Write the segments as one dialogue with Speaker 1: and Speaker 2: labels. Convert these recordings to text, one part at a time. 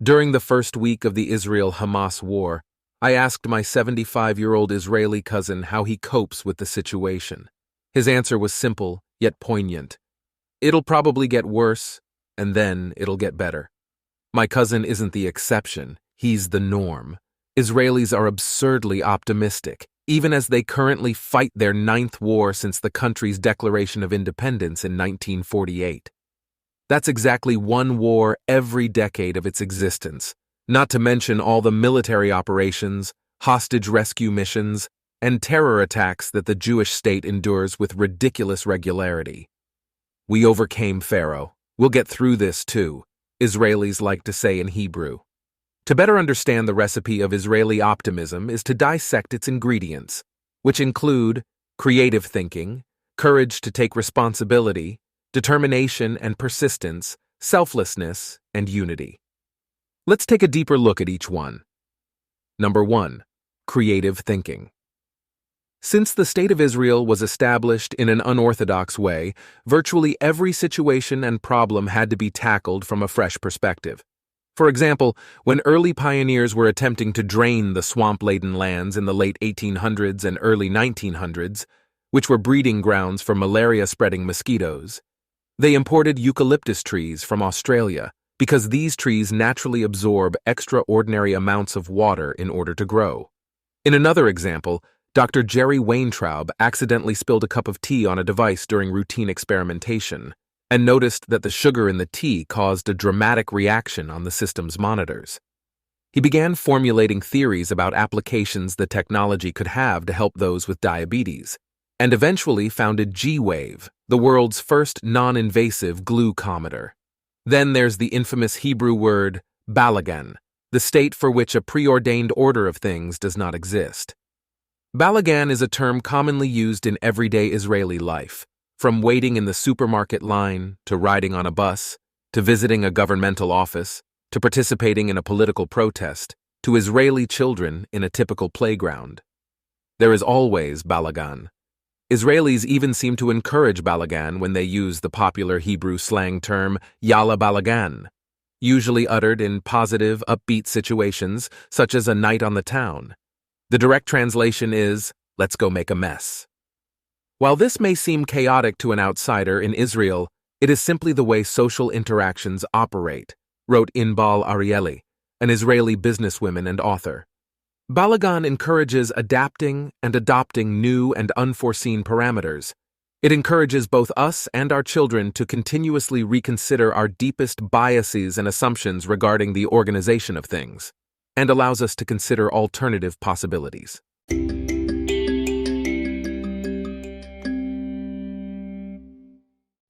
Speaker 1: During the first week of the Israel-Hamas war, I asked my 75-year-old Israeli cousin how he copes with the situation. His answer was simple, yet poignant. It'll probably get worse, and then it'll get better. My cousin isn't the exception, he's the norm. Israelis are absurdly optimistic, even as they currently fight their ninth war since the country's declaration of independence in 1948. That's exactly one war every decade of its existence, not to mention all the military operations, hostage rescue missions, and terror attacks that the Jewish state endures with ridiculous regularity. We overcame Pharaoh. We'll get through this too, Israelis like to say in Hebrew. To better understand the recipe of Israeli optimism is to dissect its ingredients, which include creative thinking, courage to take responsibility, determination and persistence, selflessness, and unity. Let's take a deeper look at each one. Number 1. Creative thinking. Since the State of Israel was established in an unorthodox way, virtually every situation and problem had to be tackled from a fresh perspective. For example, when early pioneers were attempting to drain the swamp-laden lands in the late 1800s and early 1900s, which were breeding grounds for malaria-spreading mosquitoes, they imported eucalyptus trees from Australia because these trees naturally absorb extraordinary amounts of water in order to grow. In another example, Dr. Jerry Weintraub accidentally spilled a cup of tea on a device during routine experimentation and noticed that the sugar in the tea caused a dramatic reaction on the system's monitors. He began formulating theories about applications the technology could have to help those with diabetes, and eventually founded G-Wave, the world's first non-invasive glucometer. Then there's the infamous Hebrew word balagan, the state for which a preordained order of things does not exist. Balagan is a term commonly used in everyday Israeli life, from waiting in the supermarket line, to riding on a bus, to visiting a governmental office, to participating in a political protest, to Israeli children in a typical playground. There is always balagan. Israelis even seem to encourage balagan when they use the popular Hebrew slang term yalla balagan, usually uttered in positive, upbeat situations, such as a night on the town. The direct translation is, let's go make a mess. While this may seem chaotic to an outsider in Israel, it is simply the way social interactions operate, wrote Inbal Arieli, an Israeli businesswoman and author. Balagan encourages adapting and adopting new and unforeseen parameters. It encourages both us and our children to continuously reconsider our deepest biases and assumptions regarding the organization of things, and allows us to consider alternative possibilities.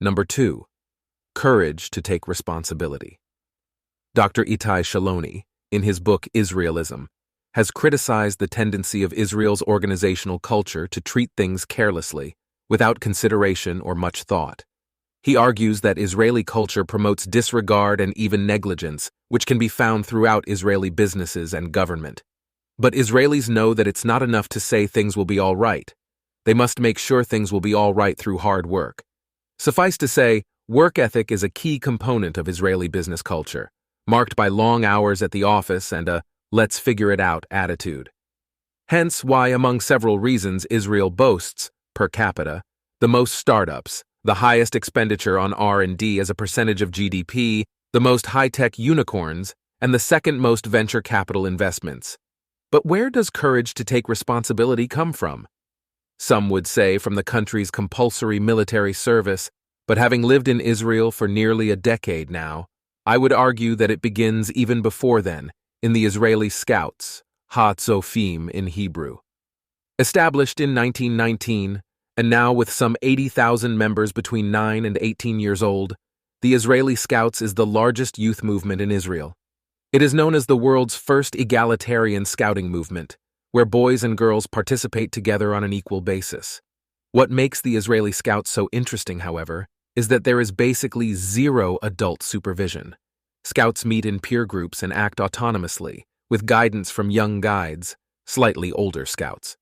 Speaker 1: Number 2. Courage to take responsibility. Dr. Itai Shaloni, in his book Israelism, has criticized the tendency of Israel's organizational culture to treat things carelessly, without consideration or much thought. He argues that Israeli culture promotes disregard and even negligence, which can be found throughout Israeli businesses and government. But Israelis know that it's not enough to say things will be all right. They must make sure things will be all right through hard work. Suffice to say, work ethic is a key component of Israeli business culture, marked by long hours at the office and a let's figure it out attitude. Hence why, among several reasons, Israel boasts, per capita, the most startups, the highest expenditure on R&D as a percentage of GDP, the most high-tech unicorns, and the second most venture capital investments. But where does courage to take responsibility come from? Some would say from the country's compulsory military service, but having lived in Israel for nearly a decade now, I would argue that it begins even before then, in the Israeli Scouts, Ha-Tzofim in Hebrew. Established in 1919, and now with some 80,000 members between 9 and 18 years old, the Israeli Scouts is the largest youth movement in Israel. It is known as the world's first egalitarian scouting movement, where boys and girls participate together on an equal basis. What makes the Israeli Scouts so interesting, however, is that there is basically zero adult supervision. Scouts meet in peer groups and act autonomously, with guidance from young guides, slightly older scouts.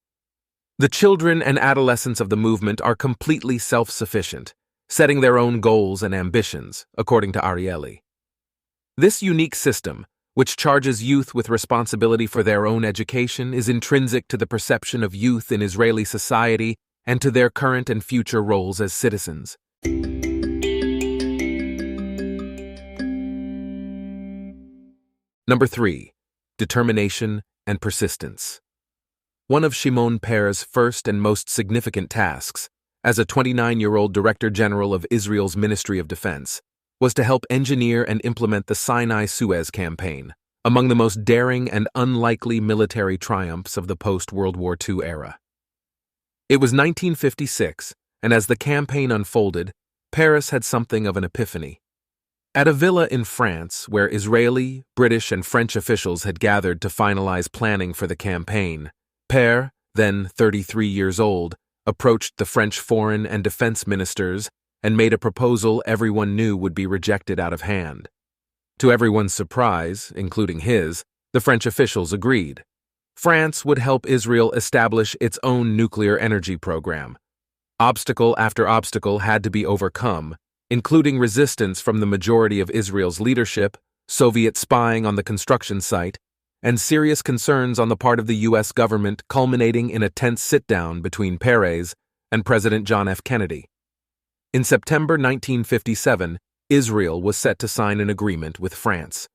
Speaker 1: The children and adolescents of the movement are completely self-sufficient, setting their own goals and ambitions, according to Arieli. This unique system, which charges youth with responsibility for their own education, is intrinsic to the perception of youth in Israeli society and to their current and future roles as citizens. Number 3. Determination and persistence. One of Shimon Peres' first and most significant tasks, as a 29-year-old Director General of Israel's Ministry of Defense, was to help engineer and implement the Sinai-Suez Campaign, among the most daring and unlikely military triumphs of the post-World War II era. It was 1956, and as the campaign unfolded, Peres had something of an epiphany. At a villa in France, where Israeli, British, and French officials had gathered to finalize planning for the campaign, Peres, then 33 years old, approached the French foreign and defense ministers and made a proposal everyone knew would be rejected out of hand. To everyone's surprise, including his, the French officials agreed. France would help Israel establish its own nuclear energy program. Obstacle after obstacle had to be overcome, including resistance from the majority of Israel's leadership, Soviet spying on the construction site, and serious concerns on the part of the U.S. government, culminating in a tense sit-down between Peres and President John F. Kennedy. In September 1957, Israel was set to sign an agreement with France.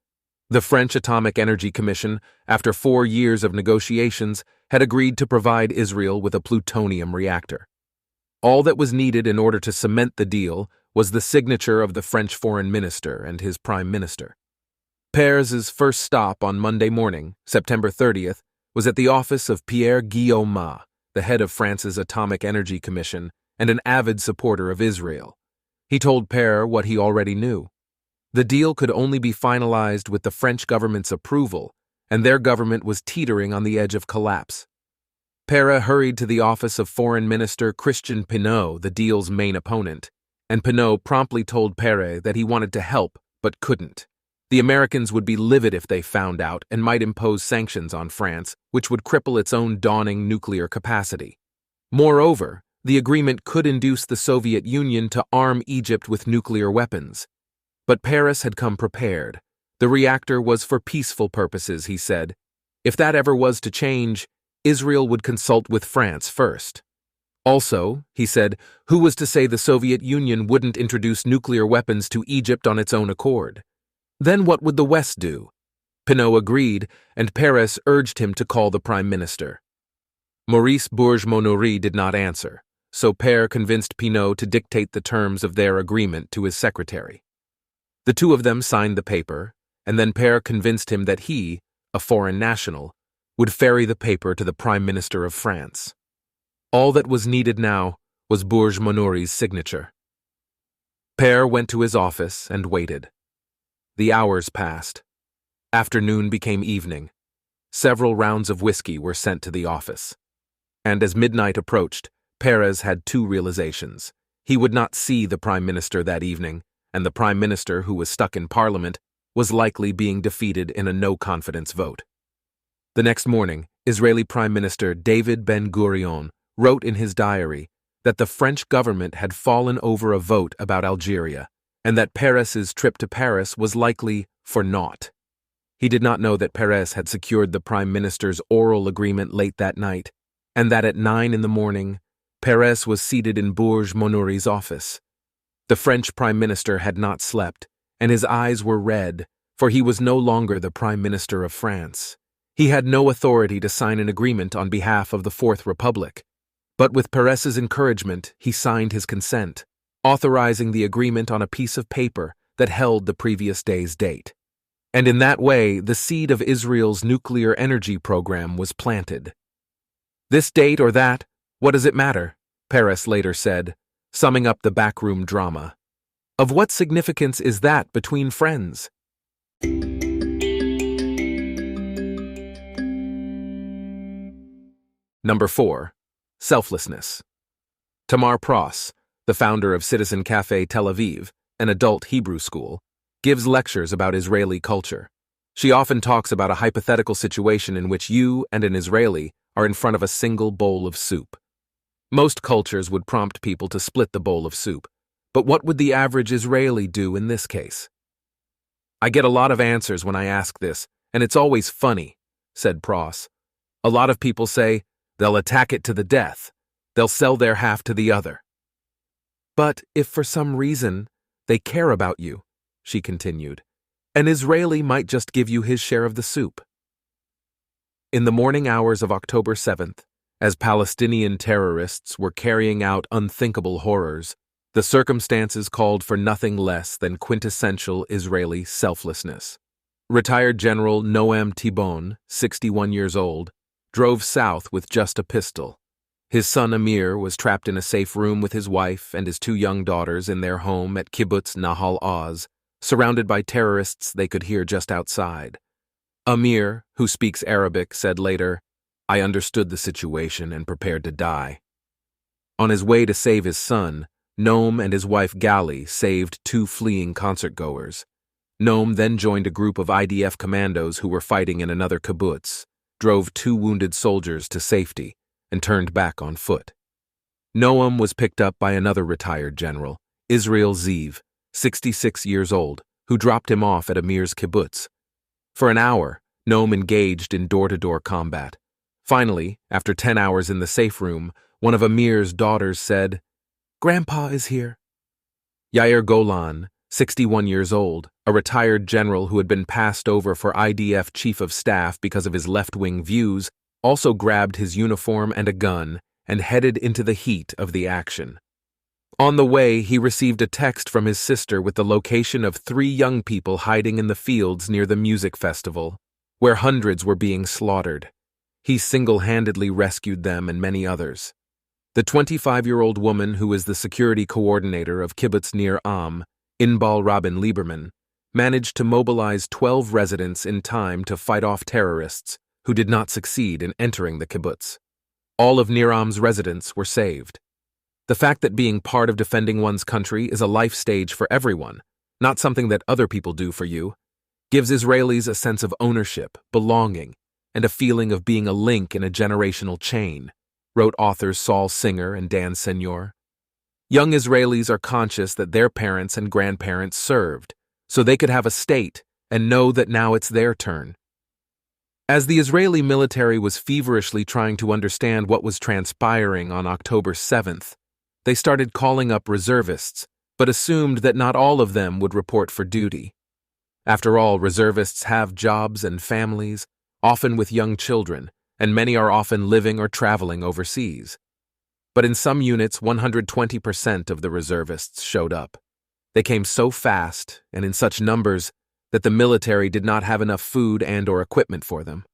Speaker 1: The French Atomic Energy Commission, after 4 years of negotiations, had agreed to provide Israel with a plutonium reactor. All that was needed in order to cement the deal was the signature of the French foreign minister and his prime minister. Peres's first stop on Monday morning, September 30th, was at the office of Pierre Guillaume, the head of France's Atomic Energy Commission and an avid supporter of Israel. He told Peres what he already knew. The deal could only be finalized with the French government's approval, and their government was teetering on the edge of collapse. Peres hurried to the office of Foreign Minister Christian Pineau, the deal's main opponent, and Pineau promptly told Peres that he wanted to help but couldn't. The Americans would be livid if they found out and might impose sanctions on France, which would cripple its own dawning nuclear capacity. Moreover, the agreement could induce the Soviet Union to arm Egypt with nuclear weapons. But Peres had come prepared. The reactor was for peaceful purposes, he said. If that ever was to change, Israel would consult with France first. Also, he said, who was to say the Soviet Union wouldn't introduce nuclear weapons to Egypt on its own accord? Then what would the West do? Pineau agreed, and Peres urged him to call the prime minister. Maurice Bourges-Monory did not answer, so Peres convinced Pineau to dictate the terms of their agreement to his secretary. The two of them signed the paper, and then Peres convinced him that he, a foreign national, would ferry the paper to the Prime Minister of France. All that was needed now was Bourges-Monory's signature. Peres went to his office and waited. The hours passed. Afternoon became evening. Several rounds of whiskey were sent to the office. And as midnight approached, Peres had two realizations. He would not see the Prime Minister that evening, and the Prime Minister, who was stuck in Parliament, was likely being defeated in a no-confidence vote. The next morning, Israeli Prime Minister David Ben-Gurion wrote in his diary that the French government had fallen over a vote about Algeria, and that Peres's trip to Paris was likely for naught. He did not know that Peres had secured the Prime Minister's oral agreement late that night, and that at 9 a.m, Peres was seated in Bourges-Monory's office. The French Prime Minister had not slept, and his eyes were red, for he was no longer the Prime Minister of France. He had no authority to sign an agreement on behalf of the Fourth Republic. But with Peres's encouragement, he signed his consent, authorizing the agreement on a piece of paper that held the previous day's date. And in that way, the seed of Israel's nuclear energy program was planted. This date or that, what does it matter? Peres later said, summing up the backroom drama. Of what significance is that between friends? Number 4. Selflessness. Tamar Pross, the founder of Citizen Cafe Tel Aviv, an adult Hebrew school, gives lectures about Israeli culture. She often talks about a hypothetical situation in which you and an Israeli are in front of a single bowl of soup. Most cultures would prompt people to split the bowl of soup, but what would the average Israeli do in this case? I get a lot of answers when I ask this, and it's always funny, said Pross. A lot of people say they'll attack it to the death. They'll sell their half to the other. But if for some reason they care about you, she continued, an Israeli might just give you his share of the soup. In the morning hours of October 7th, as Palestinian terrorists were carrying out unthinkable horrors, the circumstances called for nothing less than quintessential Israeli selflessness. Retired General Noam Tibon, 61 years old, drove south with just a pistol. His son Amir was trapped in a safe room with his wife and his 2 young daughters in their home at Kibbutz Nahal Oz, surrounded by terrorists they could hear just outside. Amir, who speaks Arabic, said later, "I understood the situation and prepared to die." On his way to save his son, Noam and his wife Gali saved 2 fleeing concertgoers. Noam then joined a group of IDF commandos who were fighting in another kibbutz, drove 2 wounded soldiers to safety, and turned back on foot. Noam was picked up by another retired general, Israel Ziv, 66 years old, who dropped him off at Amir's kibbutz. For an hour, Noam engaged in door-to-door combat. Finally, after 10 hours in the safe room, one of Amir's daughters said, "Grandpa is here." Yair Golan, 61 years old, a retired general who had been passed over for IDF chief of staff because of his left-wing views, also grabbed his uniform and a gun and headed into the heat of the action. On the way, he received a text from his sister with the location of 3 young people hiding in the fields near the music festival, where hundreds were being slaughtered. He single-handedly rescued them and many others. The 25-year-old woman who is the security coordinator of Kibbutz Nir Am, Inbal Rabin Lieberman, managed to mobilize 12 residents in time to fight off terrorists who did not succeed in entering the kibbutz. All of Nir Am's residents were saved. The fact that being part of defending one's country is a life stage for everyone, not something that other people do for you, gives Israelis a sense of ownership, belonging, and a feeling of being a link in a generational chain, wrote authors Saul Singer and Dan Senor. Young Israelis are conscious that their parents and grandparents served, so they could have a state and know that now it's their turn. As the Israeli military was feverishly trying to understand what was transpiring on October 7th, they started calling up reservists, but assumed that not all of them would report for duty. After all, reservists have jobs and families, often with young children, and many are often living or traveling overseas. But in some units, 120% of the reservists showed up. They came so fast and in such numbers that the military did not have enough food and/or equipment for them.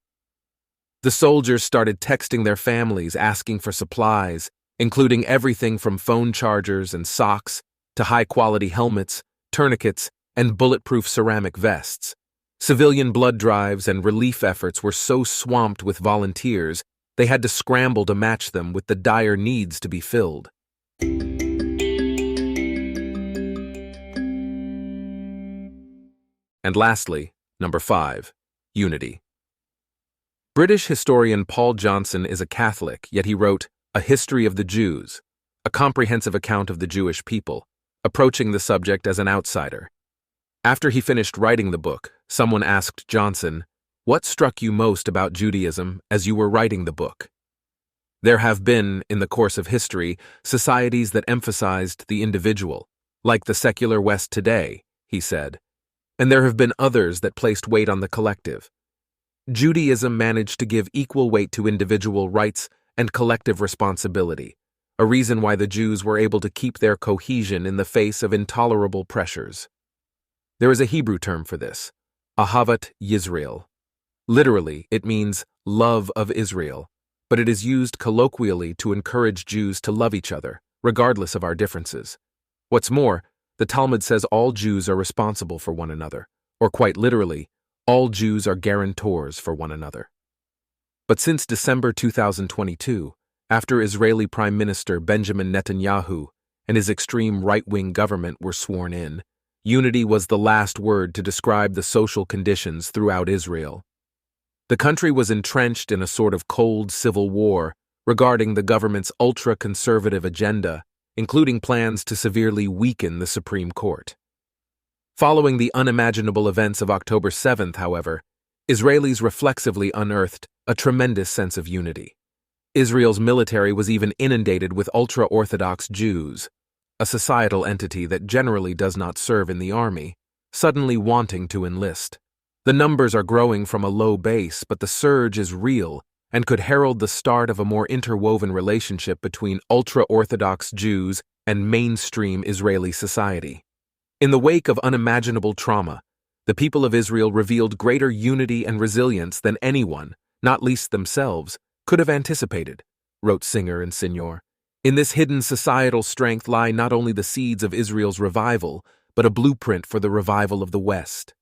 Speaker 1: The soldiers started texting their families asking for supplies, including everything from phone chargers and socks to high-quality helmets, tourniquets, and bulletproof ceramic vests. Civilian blood drives and relief efforts were so swamped with volunteers, they had to scramble to match them with the dire needs to be filled. And lastly, number 5, unity. British historian Paul Johnson is a Catholic, yet he wrote A History of the Jews, a comprehensive account of the Jewish people, approaching the subject as an outsider. After he finished writing the book, someone asked Johnson, "What struck you most about Judaism as you were writing the book?" There have been, in the course of history, societies that emphasized the individual, like the secular West today, he said, and there have been others that placed weight on the collective. Judaism managed to give equal weight to individual rights and collective responsibility, a reason why the Jews were able to keep their cohesion in the face of intolerable pressures. There is a Hebrew term for this, Ahavat Yisrael. Literally, it means love of Israel, but it is used colloquially to encourage Jews to love each other, regardless of our differences. What's more, the Talmud says all Jews are responsible for one another, or quite literally, all Jews are guarantors for one another. But since December 2022, after Israeli Prime Minister Benjamin Netanyahu and his extreme right-wing government were sworn in, unity was the last word to describe the social conditions throughout Israel. The country was entrenched in a sort of cold civil war regarding the government's ultra-conservative agenda, including plans to severely weaken the Supreme Court. Following the unimaginable events of October 7th, however, Israelis reflexively unearthed a tremendous sense of unity. Israel's military was even inundated with ultra-Orthodox Jews, a societal entity that generally does not serve in the army, suddenly wanting to enlist. The numbers are growing from a low base, but the surge is real and could herald the start of a more interwoven relationship between ultra-Orthodox Jews and mainstream Israeli society. In the wake of unimaginable trauma, the people of Israel revealed greater unity and resilience than anyone, not least themselves, could have anticipated, wrote Singer and Signor. In this hidden societal strength lie not only the seeds of Israel's revival, but a blueprint for the revival of the West.